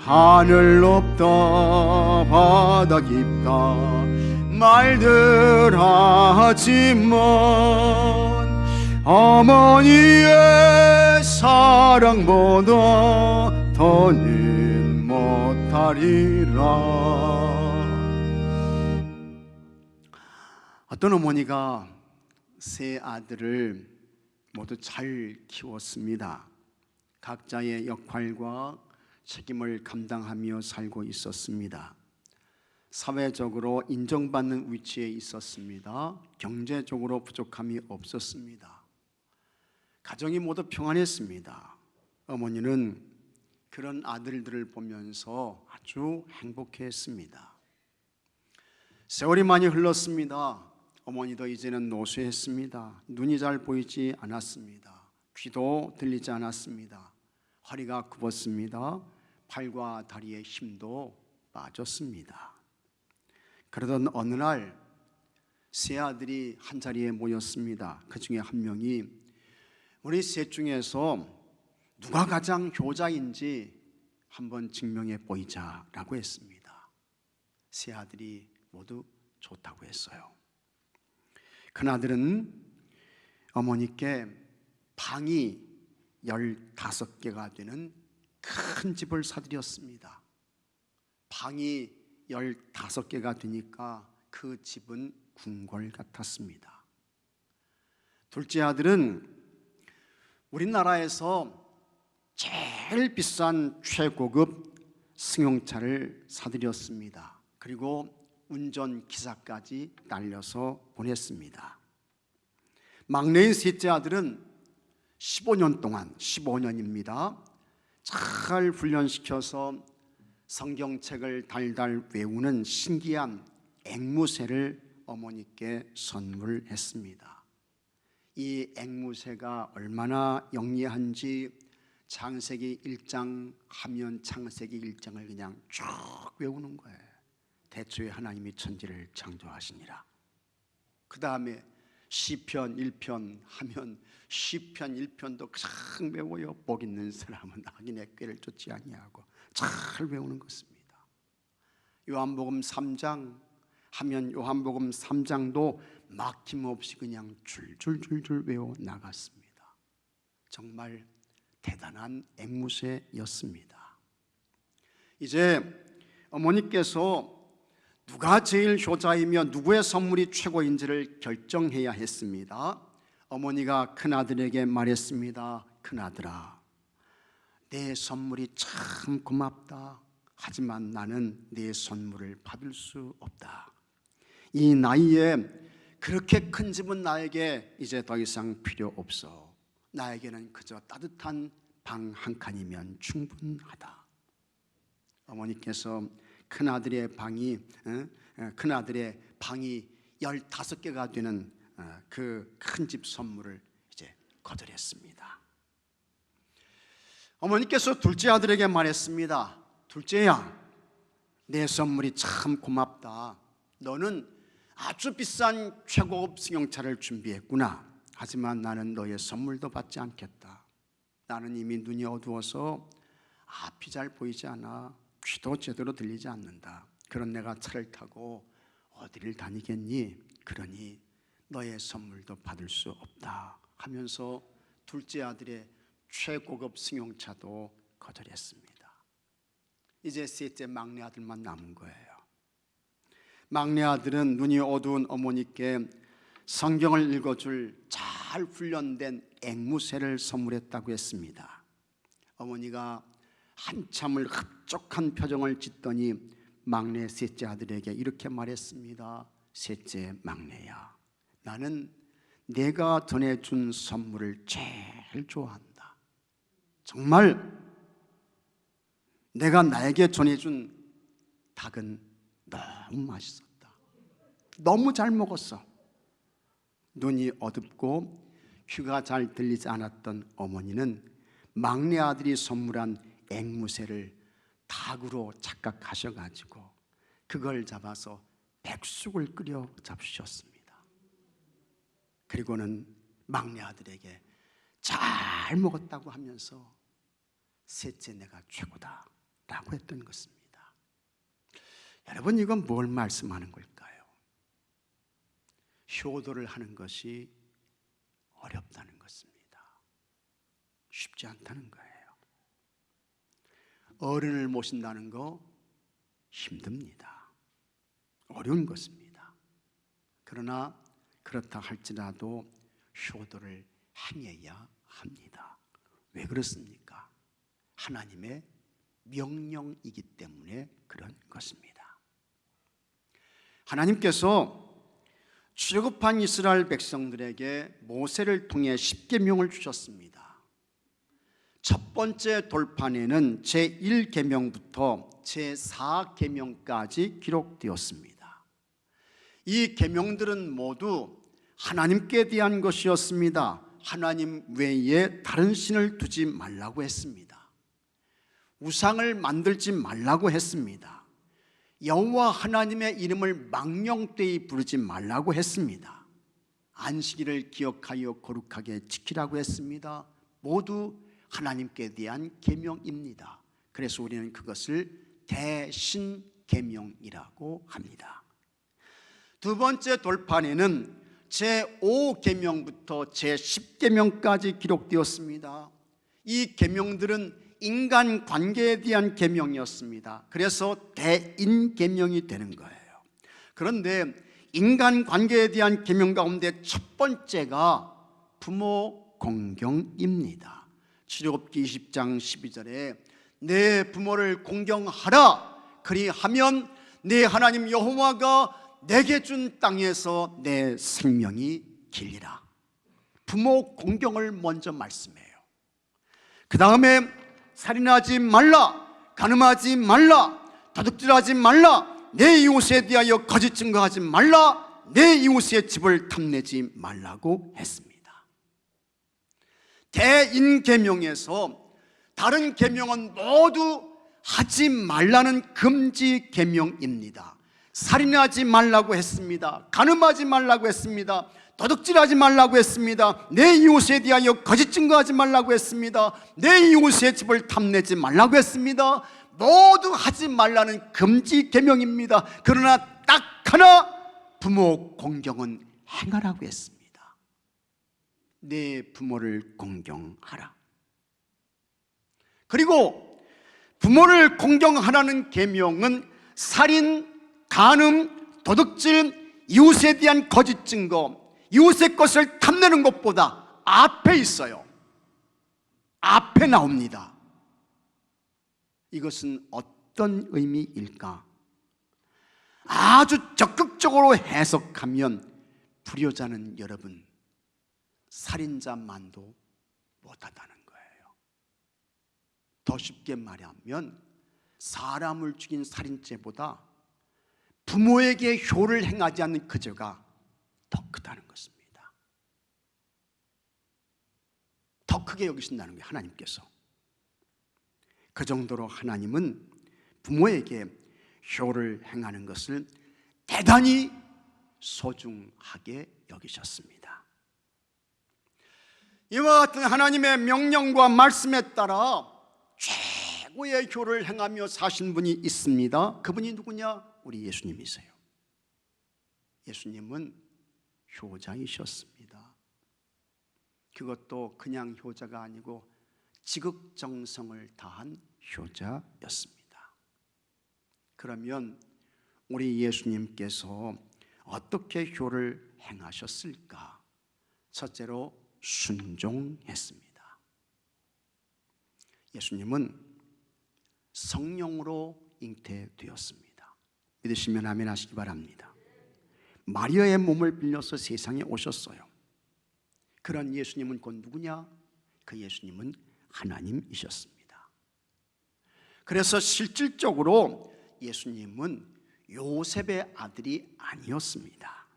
하늘 높다 바다 깊다 말들 하지만 어머니의 사랑보다 더는 못하리라. 어떤 어머니가 세 아들을 모두 잘 키웠습니다. 각자의 역할과 책임을 감당하며 살고 있었습니다. 사회적으로 인정받는 위치에 있었습니다. 경제적으로 부족함이 없었습니다. 가정이 모두 평안했습니다. 어머니는 그런 아들들을 보면서 아주 행복해했습니다. 세월이 많이 흘렀습니다. 어머니도 이제는 노쇠했습니다. 눈이 잘 보이지 않았습니다. 귀도 들리지 않았습니다. 허리가 굽었습니다. 팔과 다리의 힘도 빠졌습니다. 그러던 어느 날 세 아들이 한자리에 모였습니다. 그 중에 한 명이 우리 셋 중에서 누가 가장 효자인지 한번 증명해 보이자라고 했습니다. 세 아들이 모두 좋다고 했어요. 큰아들은 어머니께 방이 15개가 되는 큰 집을 사드렸습니다. 방이 15개가 되니까 그 집은 궁궐 같았습니다. 둘째 아들은 우리나라에서 제일 비싼 최고급 승용차를 사드렸습니다. 그리고 운전기사까지 날려서 보냈습니다. 막내인 셋째 아들은 15년 동안, 15년입니다. 잘 훈련시켜서 성경책을 달달 외우는 신기한 앵무새를 어머니께 선물했습니다. 이 앵무새가 얼마나 영리한지 창세기 1장 하면 창세기 1장을 그냥 쭉 외우는 거예요. 태초에 하나님이 천지를 창조하시니라. 그 다음에 시편 1편 하면 시편 1편도 잘 외워요. 복 있는 사람은 악인의 꾀를 쫓지 아니하고 잘 외우는 것입니다. 요한복음 3장 하면 요한복음 3장도 막힘없이 그냥 줄줄줄줄 외워 나갔습니다. 정말 대단한 앵무새였습니다. 이제 어머니께서 누가 제일 효자이며 누구의 선물이 최고인지를 결정해야 했습니다. 어머니가 큰아들에게 말했습니다. 큰아들아, 내 선물이 참 고맙다. 하지만 나는 내 선물을 받을 수 없다. 이 나이에 그렇게 큰 집은 나에게 이제 더 이상 필요 없어. 나에게는 그저 따뜻한 방 한 칸이면 충분하다. 어머니께서 큰아들의 방이 15개가 되는 그 큰 집 선물을 이제 거절했습니다. 어머니께서 둘째 아들에게 말했습니다. 둘째야, 내 선물이 참 고맙다. 너는 아주 비싼 최고급 승용차를 준비했구나. 하지만 나는 너의 선물도 받지 않겠다. 나는 이미 눈이 어두워서 앞이 잘 보이지 않아. 귀도 제대로 들리지 않는다. 그런 내가 차를 타고 어디를 다니겠니? 그러니 너의 선물도 받을 수 없다 하면서 둘째 아들의 최고급 승용차도 거절했습니다. 이제 셋째 막내 아들만 남은 거예요. 막내 아들은 눈이 어두운 어머니께 성경을 읽어줄 잘 훈련된 앵무새를 선물했다고 했습니다. 어머니가 한참을 흡족한 표정을 짓더니 막내 셋째 아들에게 이렇게 말했습니다. 셋째 막내야, 나는 내가 전해준 선물을 제일 좋아한다. 정말 내가 나에게 전해준 닭은 너무 맛있었다. 너무 잘 먹었어. 눈이 어둡고 귀가 잘 들리지 않았던 어머니는 막내 아들이 선물한 앵무새를 닭으로 착각하셔가지고 그걸 잡아서 백숙을 끓여 잡수셨습니다. 그리고는 막내 아들에게 잘 먹었다고 하면서 셋째 내가 최고다 라고 했던 것입니다. 여러분, 이건 뭘 말씀하는 걸까요? 효도를 하는 것이 어렵다는 것입니다. 쉽지 않다는 거예요. 어른을 모신다는 거 힘듭니다. 어려운 것입니다. 그러나 그렇다 할지라도 효도를 행해야 합니다. 왜 그렇습니까? 하나님의 명령이기 때문에 그런 것입니다. 하나님께서 출애굽한 이스라엘 백성들에게 모세를 통해 십계명을 주셨습니다. 첫 번째 돌판에는 제1계명부터 제4계명까지 기록되었습니다. 이 계명들은 모두 하나님께 대한 것이었습니다. 하나님 외에 다른 신을 두지 말라고 했습니다. 우상을 만들지 말라고 했습니다. 여호와 하나님의 이름을 망령되이 부르지 말라고 했습니다. 안식일을 기억하여 거룩하게 지키라고 했습니다. 모두 하나님께 대한 계명입니다. 그래서 우리는 그것을 대신계명이라고 합니다. 두 번째 돌판에는 제5계명부터 제10계명까지 기록되었습니다. 이 계명들은 인간관계에 대한 계명이었습니다. 그래서 대인계명이 되는 거예요. 그런데 인간관계에 대한 계명 가운데 첫 번째가 부모 공경입니다. 출애굽기 20장 12절에 내 부모를 공경하라. 그리하면 내 하나님 여호와가 내게 준 땅에서 내 생명이 길리라. 부모 공경을 먼저 말씀해요. 그 다음에 살인하지 말라, 간음하지 말라, 도둑질하지 말라, 내 이웃에 대하여 거짓 증거하지 말라, 내 이웃의 집을 탐내지 말라고 했습니다. 대인계명에서 다른 계명은 모두 하지 말라는 금지 계명입니다. 살인하지 말라고 했습니다. 간음하지 말라고 했습니다. 도둑질하지 말라고 했습니다. 내 이웃에 대하여 거짓 증거하지 말라고 했습니다. 내 이웃의 집을 탐내지 말라고 했습니다. 모두 하지 말라는 금지 계명입니다. 그러나 딱 하나 부모 공경은 행하라고 했습니다. 내 부모를 공경하라. 그리고 부모를 공경하라는 계명은 살인, 간음, 도둑질, 이웃에 대한 거짓 증거, 이웃의 것을 탐내는 것보다 앞에 있어요. 앞에 나옵니다. 이것은 어떤 의미일까? 아주 적극적으로 해석하면 불효자는 여러분 살인자만도 못하다는 거예요. 더 쉽게 말하면 사람을 죽인 살인죄보다 부모에게 효를 행하지 않는 그 죄가 더 크다는 것입니다. 더 크게 여기신다는 거예요. 하나님께서. 그 정도로 하나님은 부모에게 효를 행하는 것을 대단히 소중하게 여기셨습니다. 이와 같은 하나님의 명령과 말씀에 따라 최고의 효를 행하며 사신 분이 있습니다. 그분이 누구냐? 우리 예수님이세요. 예수님은 효자이셨습니다. 그것도 그냥 효자가 아니고 지극정성을 다한 효자였습니다. 그러면 우리 예수님께서 어떻게 효를 행하셨을까? 첫째로 순종했습니다. 예수님은 성령으로 잉태되었습니다. 믿으시면 아멘 하시기 바랍니다. 마리아의 몸을 빌려서 세상에 오셨어요. 그런 예수님은 곧 누구냐? 그 예수님은 하나님이셨습니다. 그래서 실질적으로 예수님은 요셉의 아들이 아니었습니다.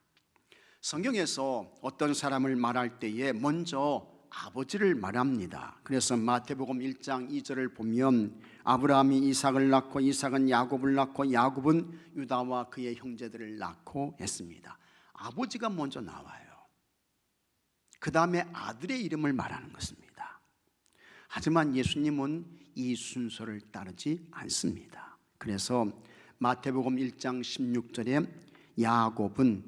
성경에서 어떤 사람을 말할 때에 먼저 아버지를 말합니다. 그래서 마태복음 1장 2절을 보면 아브라함이 이삭을 낳고 이삭은 야곱을 낳고 야곱은 유다와 그의 형제들을 낳고 했습니다. 아버지가 먼저 나와요. 그 다음에 아들의 이름을 말하는 것입니다. 하지만 예수님은 이 순서를 따르지 않습니다. 그래서 마태복음 1장 16절에 야곱은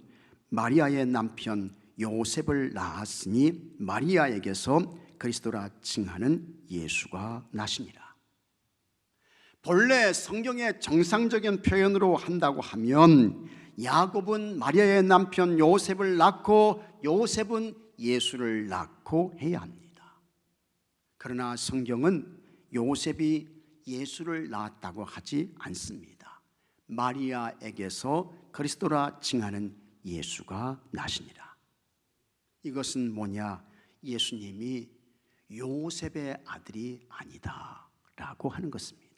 마리아의 남편 요셉을 낳았으니 마리아에게서 그리스도라 칭하는 예수가 나시니라. 본래 성경의 정상적인 표현으로 한다고 하면 야곱은 마리아의 남편 요셉을 낳고 요셉은 예수를 낳고 해야 합니다. 그러나 성경은 요셉이 예수를 낳았다고 하지 않습니다. 마리아에게서 그리스도라 칭하는 예수가 나시니라. 이것은 뭐냐? 예수님이 요셉의 아들이 아니다 라고 하는 것입니다.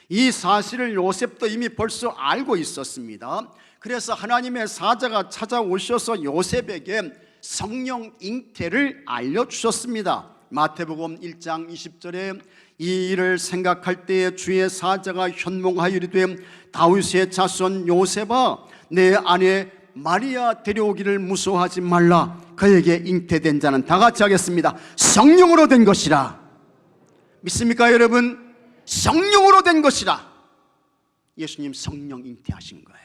이 사실을 요셉도 이미 벌써 알고 있었습니다. 그래서 하나님의 사자가 찾아오셔서 요셉에게 성령 잉태를 알려주셨습니다. 마태복음 1장 20절에 이 일을 생각할 때에 주의 사자가 현몽하여 이르되 다윗의 자손 요셉아 내 아내 마리아 데려오기를 무서워하지 말라. 그에게 잉태된 자는 다 같이 하겠습니다. 성령으로 된 것이라. 믿습니까 여러분? 성령으로 된 것이라. 예수님 성령 잉태하신 거예요.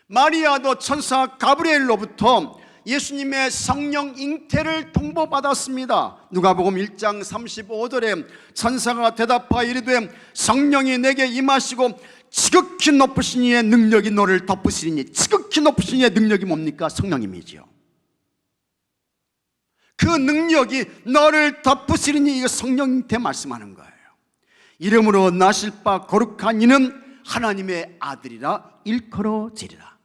마리아도 천사 가브리엘로부터 예수님의 성령 잉태를 통보받았습니다. 누가복음 1장 35절에 천사가 대답하여 이르되 성령이 내게 임하시고 지극히 높으신 이의 능력이 너를 덮으시리니. 지극히 높으신 이의 능력이 뭡니까? 성령님이지요. 그 능력이 너를 덮으시리니, 이거 성령 잉태 말씀하는 거예요. 이름으로 나실 바 거룩한 이는 하나님의 아들이라 일컬어지리라.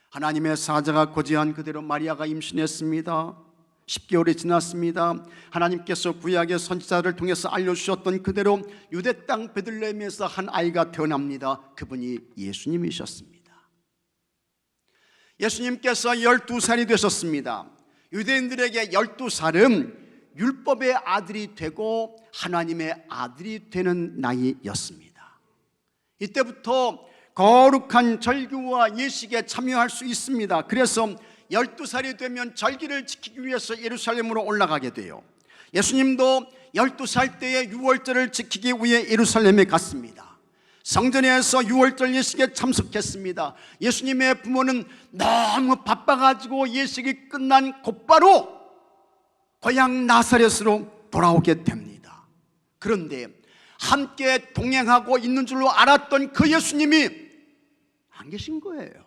하나님의 사자가 고지한 그대로 마리아가 임신했습니다. 10개월이 지났습니다. 하나님께서 구약의 선지자를 통해서 알려주셨던 그대로 유대 땅 베들레헴에서 한 아이가 태어납니다. 그분이 예수님이셨습니다. 예수님께서 12살이 되셨습니다. 유대인들에게 12살은 율법의 아들이 되고 하나님의 아들이 되는 나이였습니다. 이때부터 거룩한 절기와 예식에 참여할 수 있습니다. 그래서 12살이 되면 절기를 지키기 위해서 예루살렘으로 올라가게 돼요. 예수님도 12살 때에 유월절을 지키기 위해 예루살렘에 갔습니다. 성전에서 유월절 예식에 참석했습니다. 예수님의 부모는 너무 바빠가지고 예식이 끝난 곧바로 고향 나사렛으로 돌아오게 됩니다. 그런데 함께 동행하고 있는 줄로 알았던 그 예수님이 안 계신 거예요.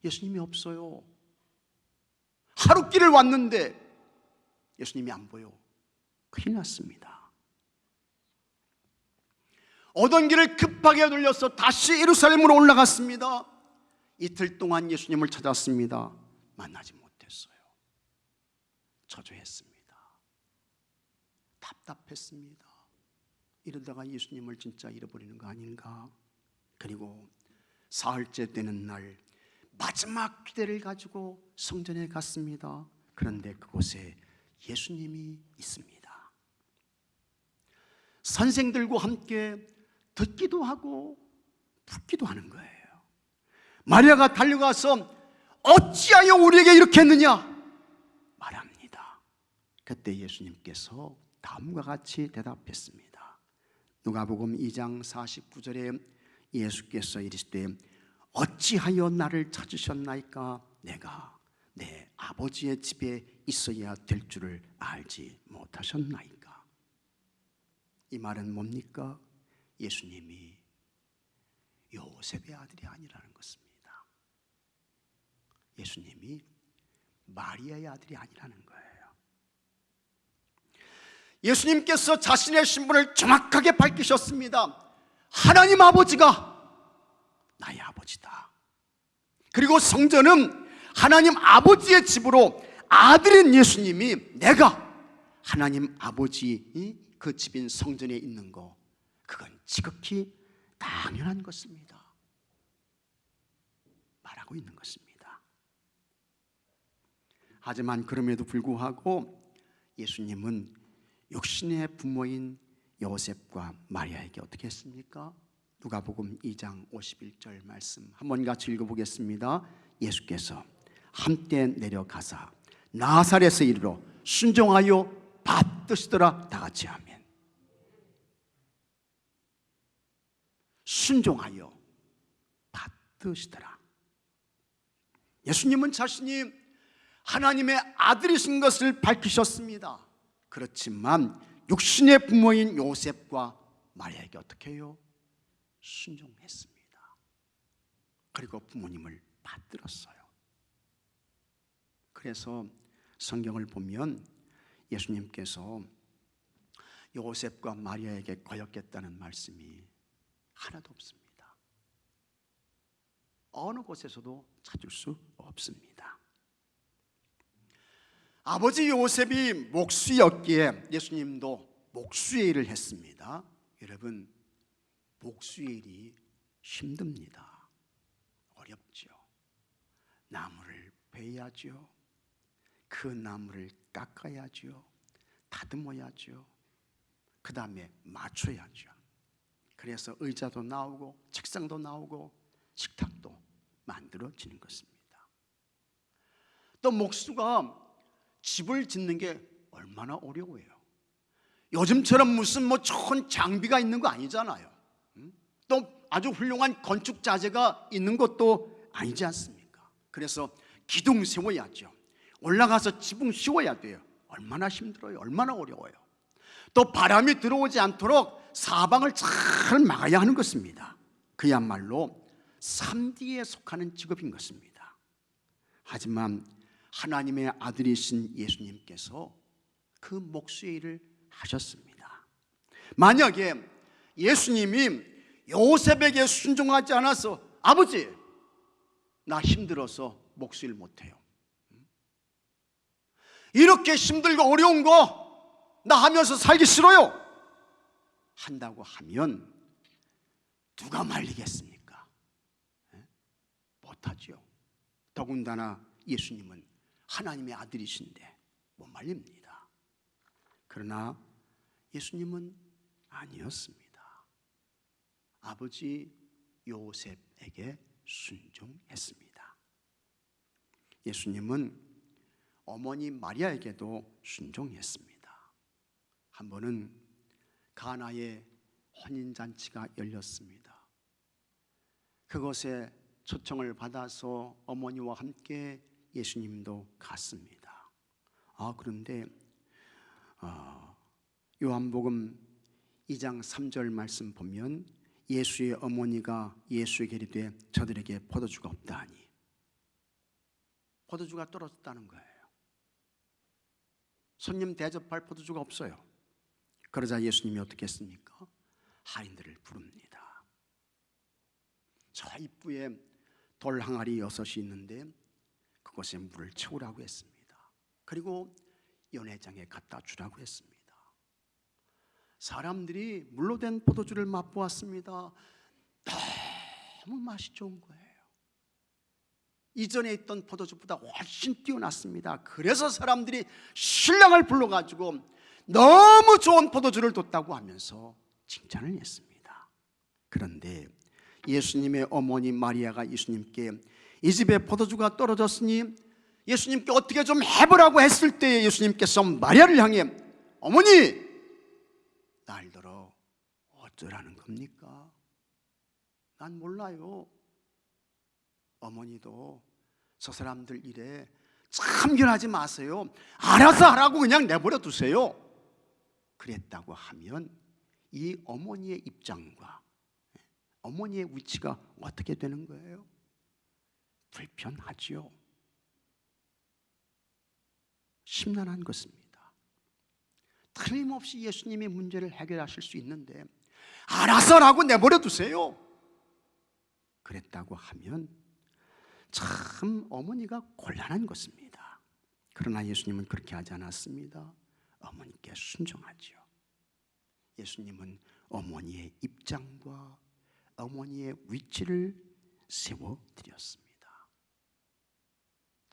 예수님이 없어요. 하루길을 왔는데 예수님이 안 보여. 큰일 났습니다. 오던 길을 급하게 돌려서 다시 예루살렘으로 올라갔습니다. 이틀 동안 예수님을 찾았습니다. 만나지 못했어요. 초조했습니다. 답답했습니다. 이러다가 예수님을 진짜 잃어버리는 거 아닌가. 그리고 사흘째 되는 날 마지막 기대를 가지고 성전에 갔습니다. 그런데 그곳에 예수님이 있습니다. 선생들과 함께 듣기도 하고 묻기도 하는 거예요. 마리아가 달려가서 어찌하여 우리에게 이렇게 했느냐 말합니다. 그때 예수님께서 다음과 같이 대답했습니다. 누가복음 2장 49절에 예수께서 이르시되 어찌하여 나를 찾으셨나이까? 내가 내 아버지의 집에 있어야 될 줄을 알지 못하셨나이까? 이 말은 뭡니까? 예수님이 요셉의 아들이 아니라는 것입니다. 예수님이 마리아의 아들이 아니라는 거예요. 예수님께서 자신의 신분을 정확하게 밝히셨습니다. 하나님 아버지가 나의 아버지다. 그리고 성전은 하나님 아버지의 집으로 아들인 예수님이 내가 하나님 아버지 그 집인 성전에 있는 거, 그건 지극히 당연한 것입니다. 말하고 있는 것입니다. 하지만 그럼에도 불구하고 예수님은 육신의 부모인 요셉과 마리아에게 어떻게 했습니까? 누가복음 2장 51절 말씀 한번 같이 읽어보겠습니다. 예수께서 함께 내려가사 나사렛에 이르러 순종하여 받드시더라. 다 같이 아멘. 순종하여 받드시더라. 예수님은 자신이 하나님의 아들이신 것을 밝히셨습니다. 그렇지만 육신의 부모인 요셉과 마리아에게 어떻게 해요? 순종했습니다. 그리고 부모님을 받들었어요. 그래서 성경을 보면 예수님께서 요셉과 마리아에게 거역했다는 말씀이 하나도 없습니다. 어느 곳에서도 찾을 수 없습니다. 아버지 요셉이 목수였기에 예수님도 목수의 일을 했습니다. 여러분, 목수의 일이 힘듭니다. 어렵죠. 나무를 베야죠. 그 나무를 깎아야죠. 다듬어야죠. 그 다음에 맞춰야죠. 그래서 의자도 나오고 책상도 나오고 식탁도 만들어지는 것입니다. 또 목수가 집을 짓는 게 얼마나 어려워요. 요즘처럼 무슨 좋은 장비가 있는 거 아니잖아요. 또 아주 훌륭한 건축 자재가 있는 것도 아니지 않습니까? 그래서 기둥 세워야죠. 올라가서 지붕 씌워야 돼요. 얼마나 힘들어요. 얼마나 어려워요. 또 바람이 들어오지 않도록 사방을 잘 막아야 하는 것입니다. 그야말로 3D에 속하는 직업인 것입니다. 하지만 하나님의 아들이신 예수님께서 그 목수의 일을 하셨습니다. 만약에 예수님이 요셉에게 순종하지 않아서 아버지, 나 힘들어서 목수 일 못해요. 이렇게 힘들고 어려운 거 나 하면서 살기 싫어요. 한다고 하면 누가 말리겠습니까? 못하죠. 더군다나 예수님은 하나님의 아들이신데 못 말립니다. 그러나 예수님은 아니었습니다. 아버지 요셉에게 순종했습니다. 예수님은 어머니 마리아에게도 순종했습니다. 한 번은 가나의 혼인잔치가 열렸습니다. 그것에 초청을 받아서 어머니와 함께 예수님도 갔습니다. 그런데 요한복음 2장 3절 말씀 보면 예수의 어머니가 예수에게 이르되 저들에게 포도주가 없다 하니, 포도주가 떨어졌다는 거예요. 손님 대접할 포도주가 없어요. 그러자 예수님이 어떻게 했습니까? 하인들을 부릅니다. 저 입구에 돌 항아리 6이 있는데 그곳에 물을 채우라고 했습니다. 그리고 연회장에 갖다 주라고 했습니다. 사람들이 물로 된 포도주를 맛보았습니다. 너무 맛이 좋은 거예요. 이전에 있던 포도주보다 훨씬 뛰어났습니다. 그래서 사람들이 신랑을 불러가지고 너무 좋은 포도주를 뒀다고 하면서 칭찬을 했습니다. 그런데 예수님의 어머니 마리아가 예수님께 이 집에 포도주가 떨어졌으니 예수님께 어떻게 좀 해보라고 했을 때 예수님께서 마리아를 향해 어머니, 날더러 어쩌라는 겁니까? 난 몰라요. 어머니도 저 사람들 일에 참견하지 마세요. 알아서 하라고 그냥 내버려 두세요. 그랬다고 하면 이 어머니의 입장과 어머니의 위치가 어떻게 되는 거예요? 불편하지요. 심란한 것입니다. 틀림없이 예수님의 문제를 해결하실 수 있는데 알아서라고 내버려 두세요. 그랬다고 하면 참 어머니가 곤란한 것입니다. 그러나 예수님은 그렇게 하지 않았습니다. 어머니께 순종하지요. 예수님은 어머니의 입장과 어머니의 위치를 세워드렸습니다.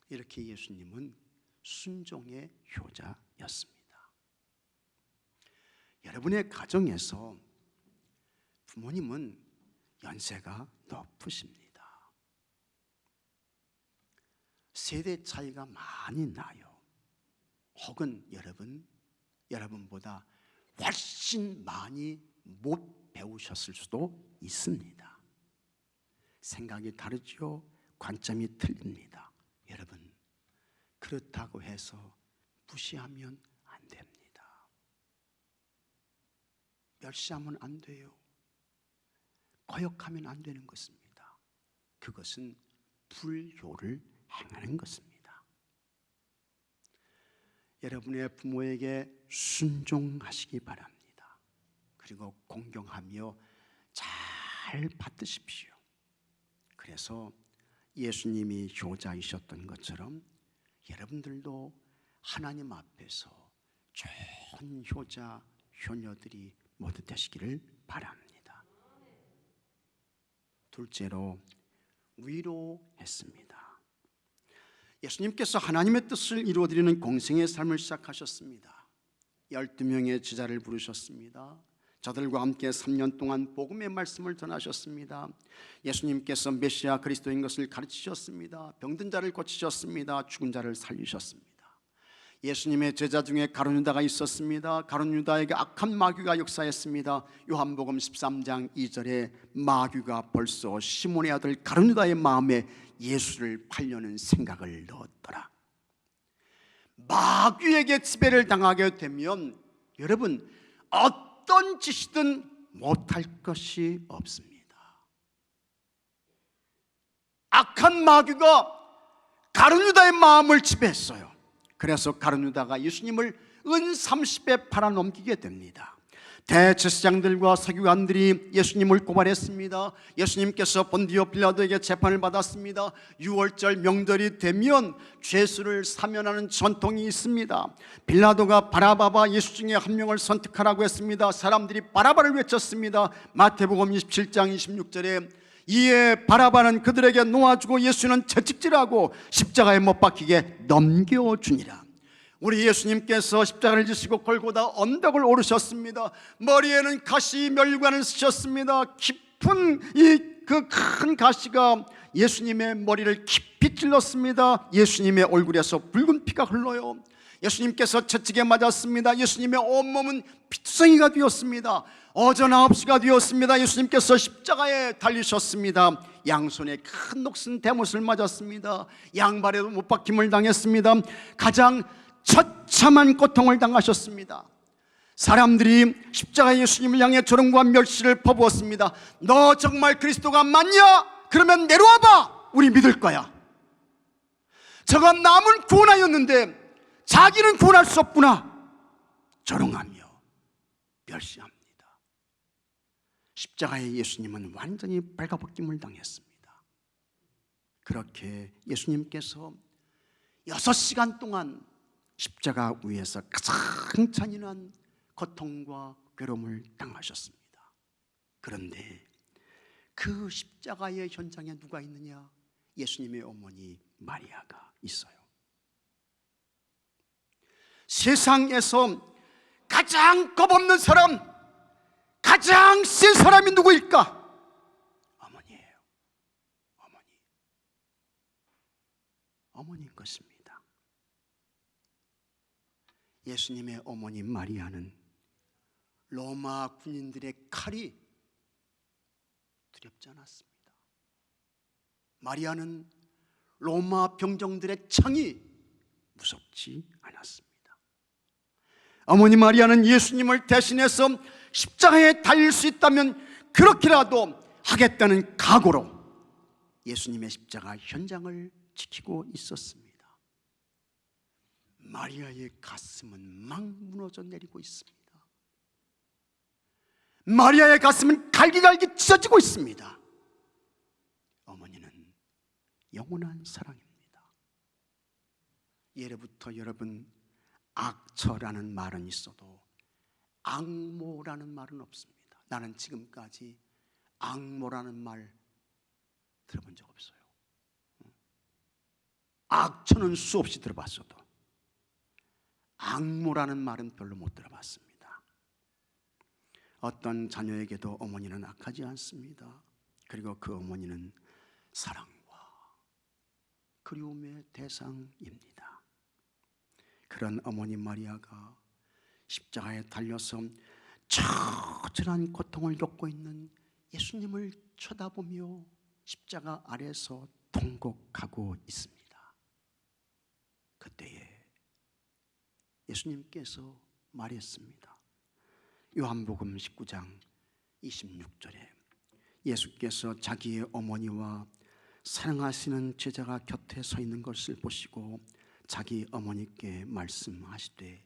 이렇게 예수님은 순종의 효자였습니다. 여러분의 가정에서 부모님은 연세가 높으십니다. 세대 차이가 많이 나요. 혹은 여러분보다 훨씬 많이 못 배우셨을 수도 있습니다. 생각이 다르죠. 관점이 틀립니다. 여러분, 그렇다고 해서 무시하면 안 됩니다. 멸시하면 안 돼요. 거역하면 안 되는 것입니다. 그것은 불효를 행하는 것입니다. 여러분의 부모에게 순종하시기 바랍니다. 그리고 공경하며 잘 받드십시오. 그래서 예수님이 효자이셨던 것처럼 여러분들도 하나님 앞에서 좋은 효자, 효녀들이 모두 되시기를 바랍니다. 둘째로 위로했습니다. 예수님께서 하나님의 뜻을 이루어드리는 공생의 삶을 시작하셨습니다. 12명의 제자를 부르셨습니다. 저들과 함께 3년 동안 복음의 말씀을 전하셨습니다. 예수님께서 메시아 그리스도인 것을 가르치셨습니다. 병든 자를 고치셨습니다. 죽은 자를 살리셨습니다. 예수님의 제자 중에 가룟 유다가 있었습니다. 가룟 유다에게 악한 마귀가 역사했습니다. 요한복음 13장 2절에 마귀가 벌써 시몬의 아들 가룟 유다의 마음에 예수를 팔려는 생각을 넣었더라. 마귀에게 지배를 당하게 되면 여러분, 어떤 짓이든 못할 것이 없습니다. 악한 마귀가 가룟 유다의 마음을 지배했어요. 그래서 가룟 유다가 예수님을 은 30에 팔아넘기게 됩니다. 대제사장들과 서기관들이 예수님을 고발했습니다. 예수님께서 본디오 빌라도에게 재판을 받았습니다. 6월절 명절이 되면 죄수를 사면하는 전통이 있습니다. 빌라도가 바라바와 예수 중에 한 명을 선택하라고 했습니다. 사람들이 바라바를 외쳤습니다. 마태복음 27장 26절에 이에 바라바는 그들에게 놓아주고 예수는 채찍질하고 십자가에 못 박히게 넘겨주니라. 우리 예수님께서 십자가를 지시고 골고다 언덕을 오르셨습니다. 머리에는 가시 멸관을 쓰셨습니다. 깊은 그 큰 가시가 예수님의 머리를 깊이 찔렀습니다. 예수님의 얼굴에서 붉은 피가 흘러요. 예수님께서 채찍에 맞았습니다. 예수님의 온몸은 피투성이가 되었습니다. 오전 9시가 되었습니다. 예수님께서 십자가에 달리셨습니다. 양손에 큰 녹슨 대못을 맞았습니다. 양발에도 못 박힘을 당했습니다. 가장 처참한 고통을 당하셨습니다. 사람들이 십자가의 예수님을 향해 조롱과 멸시를 퍼부었습니다. 너 정말 그리스도가 맞냐? 그러면 내려와봐, 우리 믿을 거야. 저가 남을 구원하였는데 자기는 구원할 수 없구나. 조롱하며 멸시합니다. 십자가의 예수님은 완전히 발가벗김을 당했습니다. 그렇게 예수님께서 6시간 동안 십자가 위에서 가장 잔인한 고통과 괴로움을 당하셨습니다. 그런데 그 십자가의 현장에 누가 있느냐? 예수님의 어머니 마리아가 있어요. 세상에서 가장 겁없는 사람, 가장 센 사람이 누구일까? 어머니예요. 어머니인 것입니다. 예수님의 어머니 마리아는 로마 군인들의 칼이 두렵지 않았습니다. 마리아는 로마 병정들의 창이 무섭지 않았습니다. 어머니 마리아는 예수님을 대신해서 십자가에 달릴 수 있다면 그렇게라도 하겠다는 각오로 예수님의 십자가 현장을 지키고 있었습니다. 마리아의 가슴은 막 무너져 내리고 있습니다. 마리아의 가슴은 갈기갈기 찢어지고 있습니다. 어머니는 영원한 사랑입니다. 예로부터 여러분, 악처라는 말은 있어도 악모라는 말은 없습니다. 나는 지금까지 악모라는 말 들어본 적 없어요. 악처는 수없이 들어봤어도 악모라는 말은 별로 못 들어봤습니다. 어떤 자녀에게도 어머니는 악하지 않습니다. 그리고 그 어머니는 사랑과 그리움의 대상입니다. 그런 어머니 마리아가 십자가에 달려서 처절한 고통을 겪고 있는 예수님을 쳐다보며 십자가 아래서 통곡하고 있습니다. 그때에 예수님께서 말했습니다. 요한복음 19장 26절에 예수께서 자기의 어머니와 사랑하시는 제자가 곁에 서 있는 것을 보시고 자기 어머니께 말씀하시되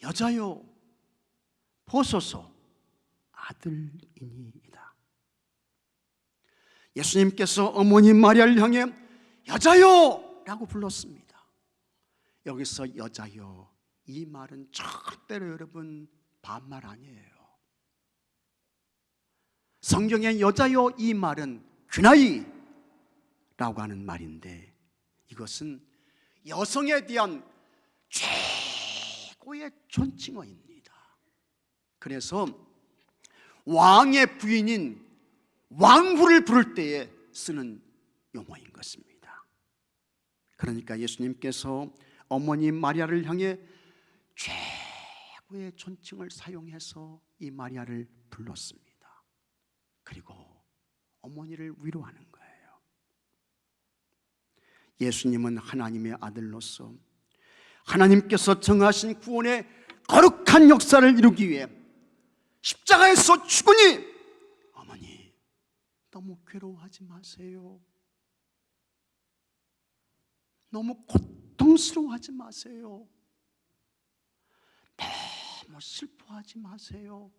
여자여 보소서 아들이니이다. 예수님께서 어머니 마리아를 향해 여자여 라고 불렀습니다. 여기서 여자여 이 말은 절대로 여러분 반말 아니에요. 성경의 여자여 이 말은 귀나이라고 하는 말인데 이것은 여성에 대한 최고의 존칭어입니다. 그래서 왕의 부인인 왕후를 부를 때에 쓰는 용어인 것입니다. 그러니까 예수님께서 어머니 마리아를 향해 최고의 존칭을 사용해서 이 마리아를 불렀습니다. 그리고 어머니를 위로하는 거예요. 예수님은 하나님의 아들로서 하나님께서 정하신 구원의 거룩한 역사를 이루기 위해 십자가에서 죽으니 어머니 너무 괴로워하지 마세요. 너무 고통스러워하지 마세요. 너무 슬퍼하지 마세요.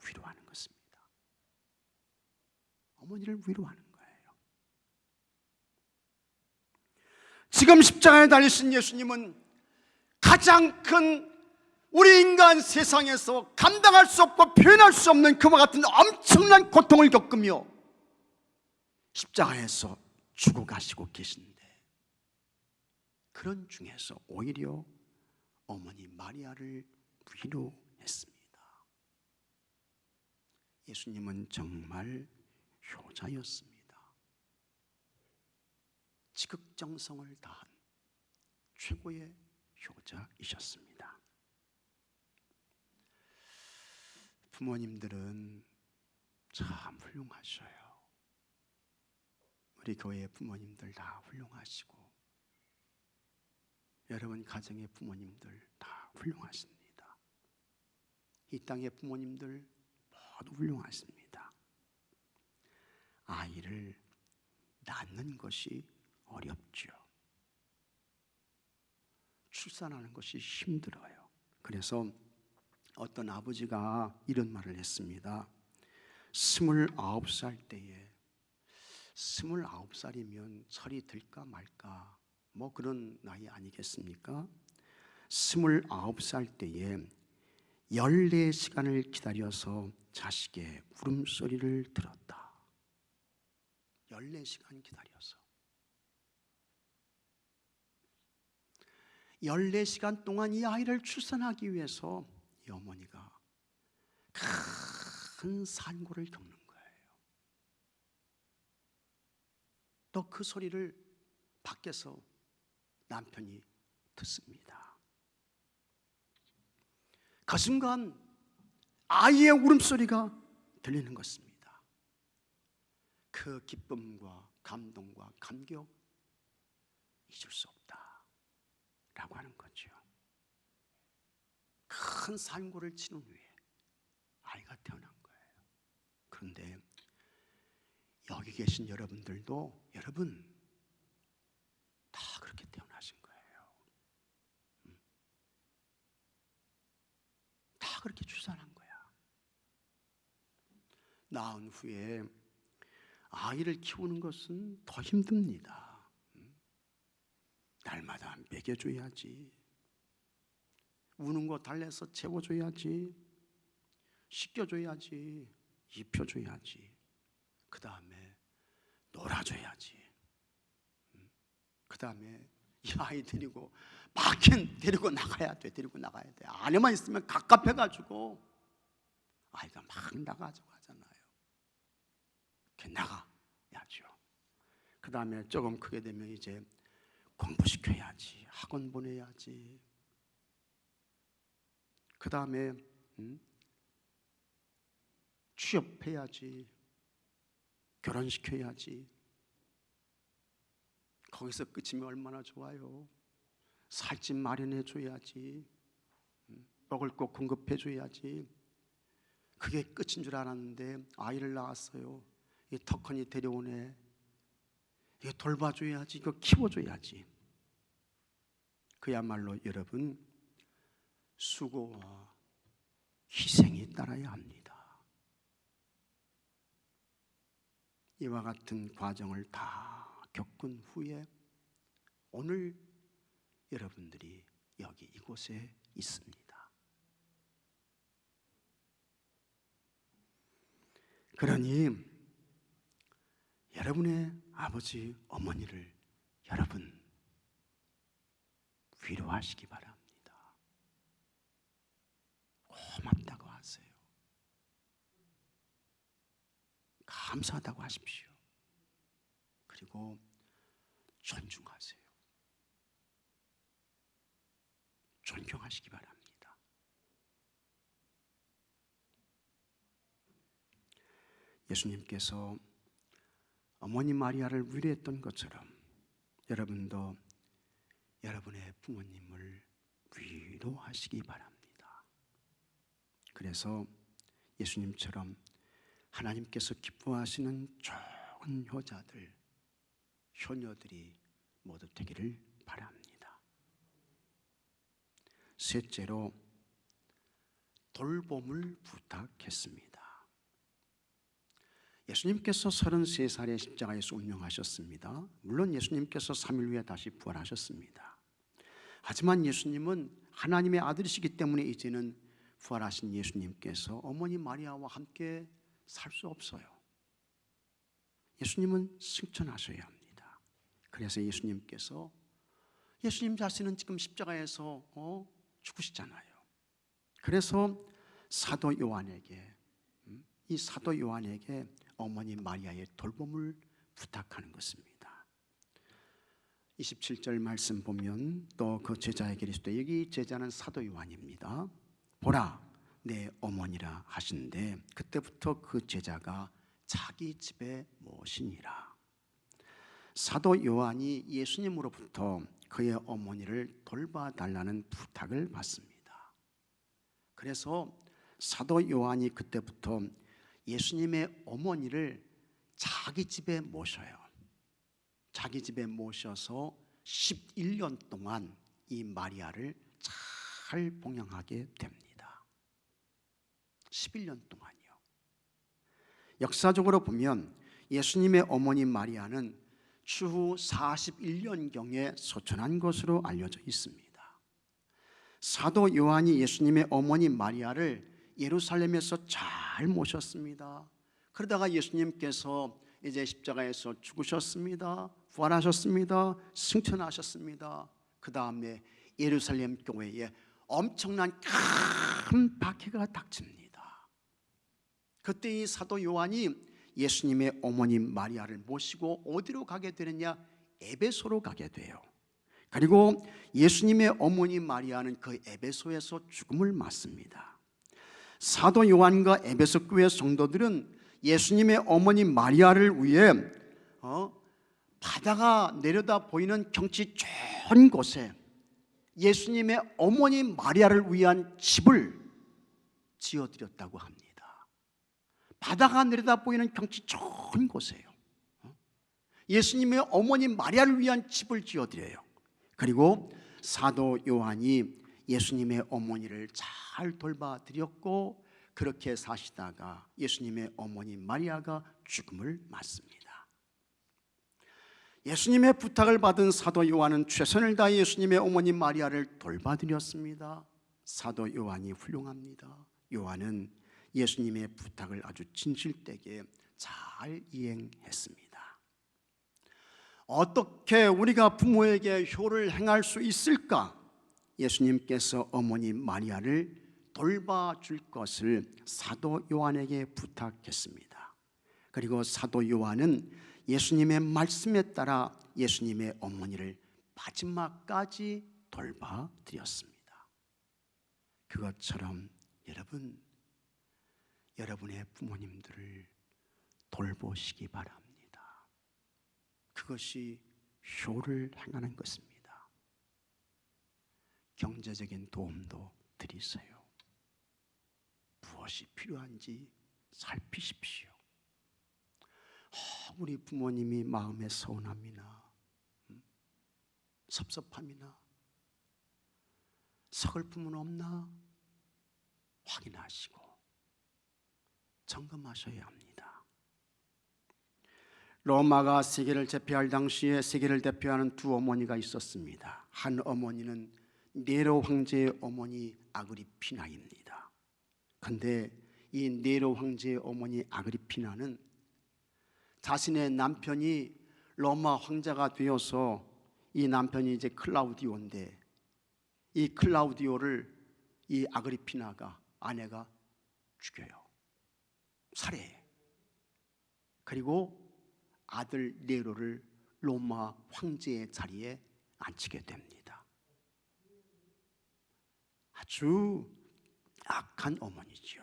위로하는 것입니다. 어머니를 위로하는 거예요. 지금 십자가에 달리신 예수님은 가장 큰 우리 인간 세상에서 감당할 수 없고 표현할 수 없는 그와 같은 엄청난 고통을 겪으며 십자가에서 죽어가시고 계신데 그런 중에서 오히려 어머니 마리아를 위로했습니다. 예수님은 정말 효자였습니다. 지극정성을 다한 최고의 효자이셨습니다. 부모님들은 참 훌륭하셔요. 우리 교회 부모님들 다 훌륭하시고 여러분 가정의 부모님들 다 훌륭하십니다. 이 땅의 부모님들 모두 훌륭하십니다. 아이를 낳는 것이 어렵죠. 출산하는 것이 힘들어요. 그래서 어떤 아버지가 이런 말을 했습니다. 29살 때에 29살이면 철이 들까 말까 뭐 그런 나이 아니겠습니까? 29살 때에 14시간을 기다려서 자식의 울음소리를 들었다. 14시간 기다려서 14시간 동안 이 아이를 출산하기 위해서 이 어머니가 큰 산고를 겪는 거예요. 또 그 소리를 밖에서 남편이 듣습니다. 그 순간 아이의 울음소리가 들리는 것입니다. 그 기쁨과 감동과 감격 잊을 수 없다 라고 하는 거죠. 큰 산고를 치는 후에 아이가 태어난 거예요. 그런데 여기 계신 여러분들도 여러분 다 그렇게 태어나신 거예요. 다 그렇게 출산한 거야. 낳은 후에 아이를 키우는 것은 더 힘듭니다. 날마다 먹여줘야지, 우는 거 달래서 재워줘야지, 씻겨줘야지, 입혀줘야지, 그 다음에 놀아줘야지, 그 다음에 이 아이 데리고 밖에 데리고 나가야 돼. 데리고 나가야 돼. 안에만 있으면 갑갑해가지고 아이가 막 나가자고 하잖아요. 이렇게 나가야죠. 그 다음에 조금 크게 되면 이제 공부시켜야지, 학원 보내야지, 그 다음에 취업해야지, 결혼시켜야지. 거기서 끝이면 얼마나 좋아요. 살 집 마련해 줘야지, 먹을 거 공급해 줘야지. 그게 끝인 줄 알았는데 아이를 낳았어요. 이 터컨이 데려오네. 이거 돌봐줘야지, 이거 키워줘야지. 그야말로 여러분, 수고와 희생이 따라야 합니다. 이와 같은 과정을 다 겪은 후에 오늘 여러분들이 여기 이곳에 있습니다. 그러니 여러분의 아버지, 어머니를 여러분 위로하시기 바랍니다. 고맙다고 하세요. 감사하다고 하십시오. 그리고 존중하세요. 존경하시기 바랍니다. 예수님께서 어머니 마리아를 위로했던 것처럼 여러분도 여러분의 부모님을 위로하시기 바랍니다. 그래서 예수님처럼 하나님께서 기뻐하시는 좋은 효자들, 효녀들이 모두 되기를 바랍니다. 셋째로, 돌봄을 부탁했습니다. 예수님께서 33살에 십자가에서 운명하셨습니다. 물론 예수님께서 3일 후에 다시 부활하셨습니다. 하지만 예수님은 하나님의 아들이시기 때문에 이제는 부활하신 예수님께서 어머니 마리아와 함께 살 수 없어요. 예수님은 승천하셔야 합니다. 그래서 예수님께서, 예수님 자신은 지금 십자가에서 죽으시잖아요. 그래서 사도 요한에게, 이 사도 요한에게 어머니 마리아의 돌봄을 부탁하는 것입니다. 27절 말씀 보면 또 그 제자에게 이르시되, 여기 제자는 사도 요한입니다. 보라, 내 어머니라 하시는데 그때부터 그 제자가 자기 집에 모시니라. 사도 요한이 예수님으로부터 그의 어머니를 돌봐달라는 부탁을 받습니다. 그래서 사도 요한이 그때부터 예수님의 어머니를 자기 집에 모셔요. 자기 집에 모셔서 11년 동안 이 마리아를 잘 봉양하게 됩니다. 11년 동안이요. 역사적으로 보면 예수님의 어머니 마리아는 추후 41년경에 소천한 것으로 알려져 있습니다. 사도 요한이 예수님의 어머니 마리아를 예루살렘에서 잘 모셨습니다. 그러다가 예수님께서 이제 십자가에서 죽으셨습니다. 부활하셨습니다. 승천하셨습니다. 그 다음에 예루살렘 교회에 엄청난 큰 박해가 닥칩니다. 그때 이 사도 요한이 예수님의 어머니 마리아를 모시고 어디로 가게 되느냐? 에베소로 가게 돼요. 그리고 예수님의 어머니 마리아는 그 에베소에서 죽음을 맞습니다. 사도 요한과 에베소 교회 성도들은 예수님의 어머니 마리아를 위해 바다가 내려다 보이는 경치 좋은 곳에 예수님의 어머니 마리아를 위한 집을 지어드렸다고 합니다. 바다가 내려다 보이는 경치 좋은 곳에요. 예수님의 어머니 마리아를 위한 집을 지어드려요. 그리고 사도 요한이 예수님의 어머니를 잘 돌봐드렸고 그렇게 사시다가 예수님의 어머니 마리아가 죽음을 맞습니다. 예수님의 부탁을 받은 사도 요한은 최선을 다해 예수님의 어머니 마리아를 돌봐드렸습니다. 사도 요한이 훌륭합니다. 요한은 예수님의 부탁을 아주 진실되게 잘 이행했습니다. 어떻게 우리가 부모에게 효를 행할 수 있을까? 예수님께서 어머니 마리아를 돌봐줄 것을 사도 요한에게 부탁했습니다. 그리고 사도 요한은 예수님의 말씀에 따라 예수님의 어머니를 마지막까지 돌봐드렸습니다. 그것처럼 여러분, 여러분의 부모님들을 돌보시기 바랍니다. 그것이 효를 행하는 것입니다. 경제적인 도움도 드리세요. 무엇이 필요한지 살피십시오. 우리 부모님이 마음에 서운함이나 섭섭함이나 서글픔은 없나 확인하시고 점검하셔야 합니다. 로마가 세계를 제패할 당시에 세계를 대표하는 두 어머니가 있었습니다. 한 어머니는 네로 황제의 어머니 아그리피나입니다. 그런데 이 네로 황제의 어머니 아그리피나는 자신의 남편이 로마 황제가 되어서, 이 남편이 이제 클라우디오인데, 이 클라우디오를 이 아그리피나가, 아내가 죽여요. 살해해. 그리고 아들 네로를 로마 황제의 자리에 앉히게 됩니다. 아주 악한 어머니죠.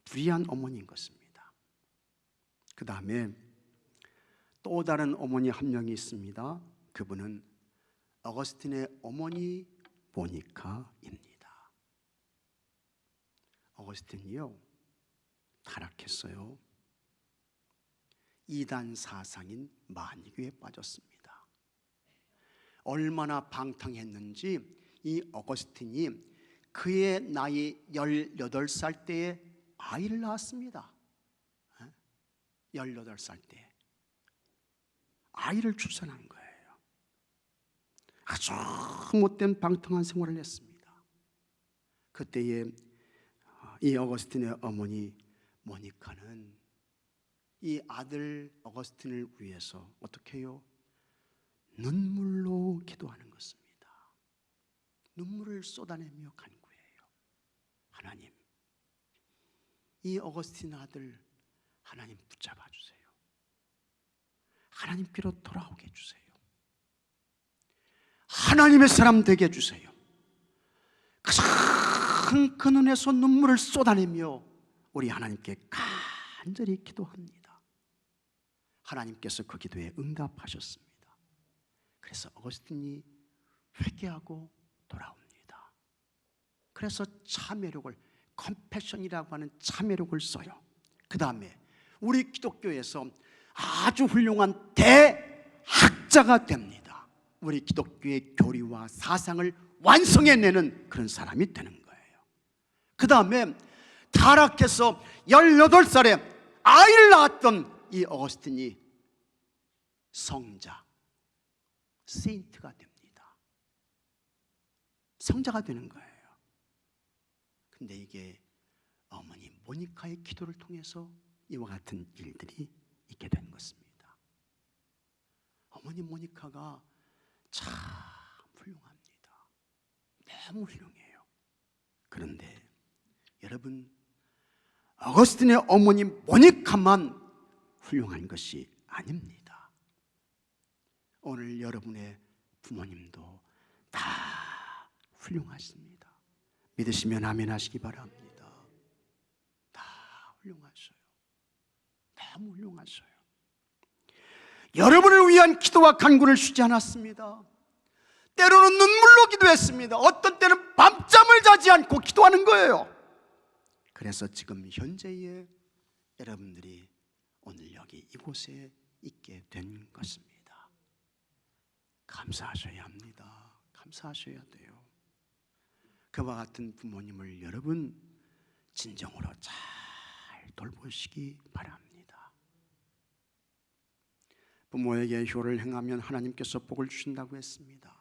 불의한 어머니인 것입니다. 그 다음에 또 다른 어머니 한 명이 있습니다. 그분은 어거스틴의 어머니 모니카입니다. 어거스틴이요, 타락했어요. 이단 사상인 마니교에 빠졌습니다. 얼마나 방탕했는지 이 어거스틴이 그의 나이 18살 때에 아이를 낳았습니다. 18살 때 아이를 출산한 거예요. 아주 못된 방탕한 생활을 했습니다. 그때에 이 어거스틴의 어머니 모니카는 이 아들 어거스틴을 위해서 어떻게 해요? 눈물로 기도하는 것입니다. 눈물을 쏟아내며 간구해요. 하나님, 이 어거스틴 아들 하나님 붙잡아 주세요. 하나님께로 돌아오게 해주세요. 하나님의 사람 되게 해주세요. 그 눈에서 눈물을 쏟아내며 우리 하나님께 간절히 기도합니다. 하나님께서 그 기도에 응답하셨습니다. 그래서 어거스틴이 회개하고 돌아옵니다. 그래서 참회록을, 컴패션이라고 하는 참회록을 써요. 그 다음에 우리 기독교에서 아주 훌륭한 대학자가 됩니다. 우리 기독교의 교리와 사상을 완성해내는 그런 사람이 되는 거예요. 그 다음에 타락해서 18살에 아이를 낳았던 이 어거스틴이 성자, 세인트가 됩니다. 성자가 되는 거예요. 근데 이게 어머니 모니카의 기도를 통해서 이와 같은 일들이 있게 된 것입니다. 어머니 모니카가 참 훌륭합니다. 너무 훌륭해요. 그런데 여러분, 어거스틴의 어머니 모니카만 훌륭한 것이 아닙니다. 오늘 여러분의 부모님도 다 훌륭하십니다. 믿으시면 아멘 하시기 바랍니다. 다 훌륭하셔요. 너무 훌륭하셔요. 여러분을 위한 기도와 간구를 쉬지 않았습니다. 때로는 눈물로 기도했습니다. 어떤 때는 밤잠을 자지 않고 기도하는 거예요. 그래서 지금 현재의 여러분들이 오늘 여기 이곳에 있게 된 것입니다. 감사하셔야 합니다. 감사하셔야 돼요. 그와 같은 부모님을 여러분 진정으로 잘 돌보시기 바랍니다. 부모에게 효를 행하면 하나님께서 복을 주신다고 했습니다.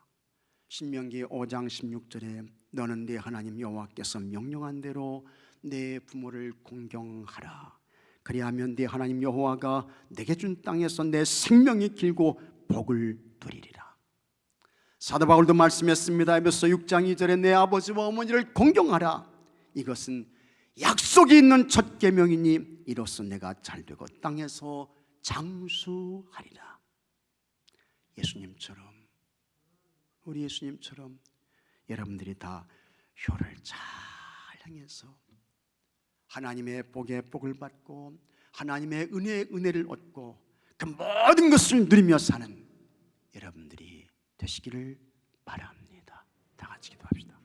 신명기 5장 16절에 너는 네 하나님 여호와께서 명령한 대로 내 부모를 공경하라. 그리하면 네 하나님 여호와가 내게 준 땅에서 내 생명이 길고 복을 누리리라. 사도 바울도 말씀했습니다. 에베소 6장 2절에 내 아버지와 어머니를 공경하라. 이것은 약속이 있는 첫 계명이니 이로써 내가 잘되고 땅에서 장수하리라. 예수님처럼 우리 예수님처럼 여러분들이 다 효를 잘 향해서 하나님의 복에 복을 받고 하나님의 은혜에 은혜를 얻고 그 모든 것을 누리며 사는 여러분들이 되시기를 바랍니다. 다 같이 기도합시다.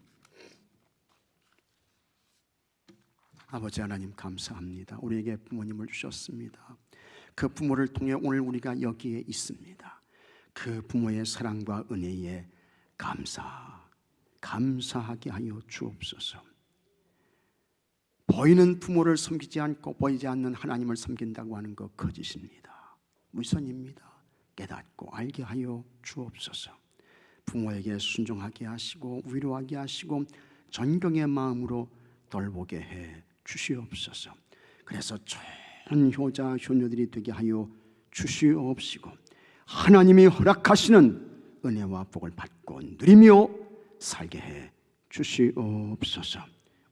아버지 하나님 감사합니다. 우리에게 부모님을 주셨습니다. 그 부모를 통해 오늘 우리가 여기에 있습니다. 그 부모의 사랑과 은혜에 감사하게 하여 주옵소서. 보이는 부모를 섬기지 않고 보이지 않는 하나님을 섬긴다고 하는 것 거짓입니다. 무선입니다. 깨닫고 알게 하여 주옵소서. 부모에게 순종하게 하시고 위로하게 하시고 존경의 마음으로 돌보게 해 주시옵소서. 그래서 좋은 효자 효녀들이 되게 하여 주시옵시고 하나님이 허락하시는 은혜와 복을 받고 누리며 살게 해 주시옵소서.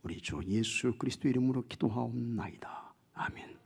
우리 주 예수 그리스도 이름으로 기도하옵나이다. 아멘.